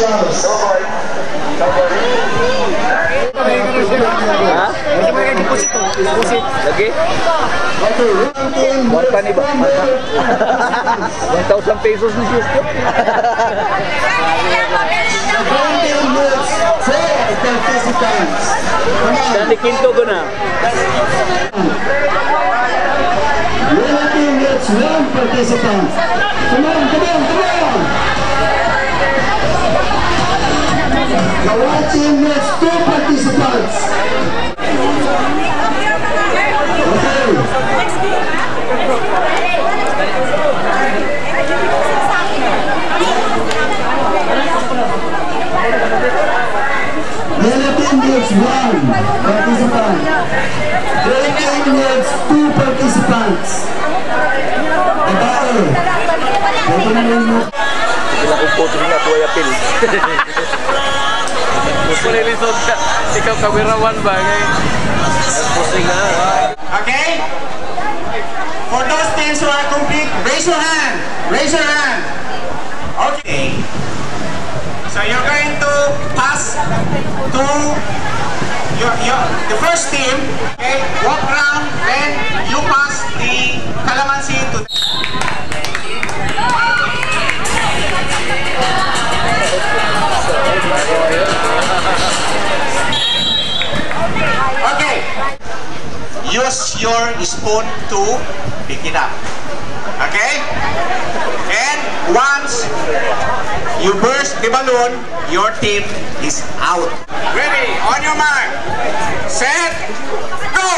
applause. Ha? Hindi mo yung deposit. Deposit. Lagi? Warta ni ba? 1,000 pesos na siya. Dali kinto ko na. Let's one participant. Come on, come on, come on. The white team needs 2 participants. Okay. Yellow team needs 1 participant. Red team needs 2 participants. Babae. Ito naman mo. Sila kong po sila po ay apil. Pulilisod ka. Ikaw kawirawan ba? Okay? For those teams who are complete, raise your hand. Raise your hand. Okay. So you're going to pass to the first team. Okay? Walk around, then you pass the calamansi to. Okay. Use your spoon to pick it up. Okay? And once you burst the balloon, your team is out. Ready? On your mark. Set. Go!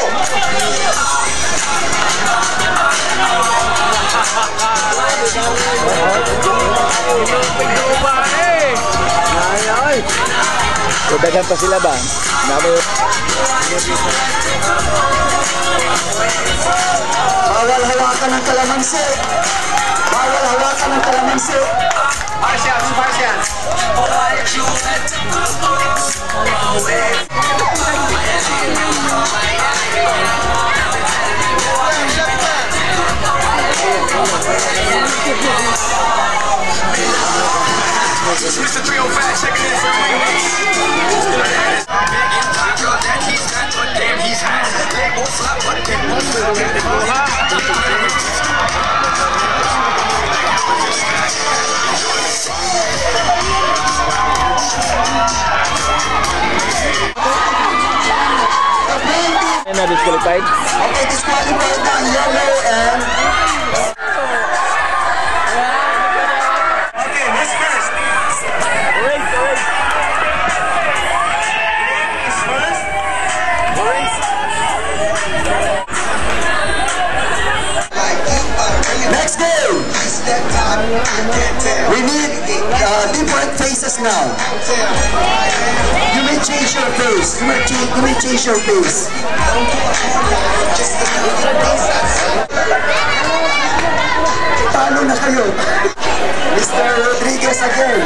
So, daghan pa sila ba? Bawal hawakan ng kalamansi. Bawal hawakan ng kalamansi. Martians, Martians. Mr. 305 checking in for me. Damn, he's hot. Leg won't flop, but it won't flop. Na disqualified? Okay, disqualified na ang yellow and... Okay, who's first? Orange, orange. Who's first? Orange. Next game! We need different faces now. You may change your face. You may change your face. Talo na kayo. Mr. Rodriguez again.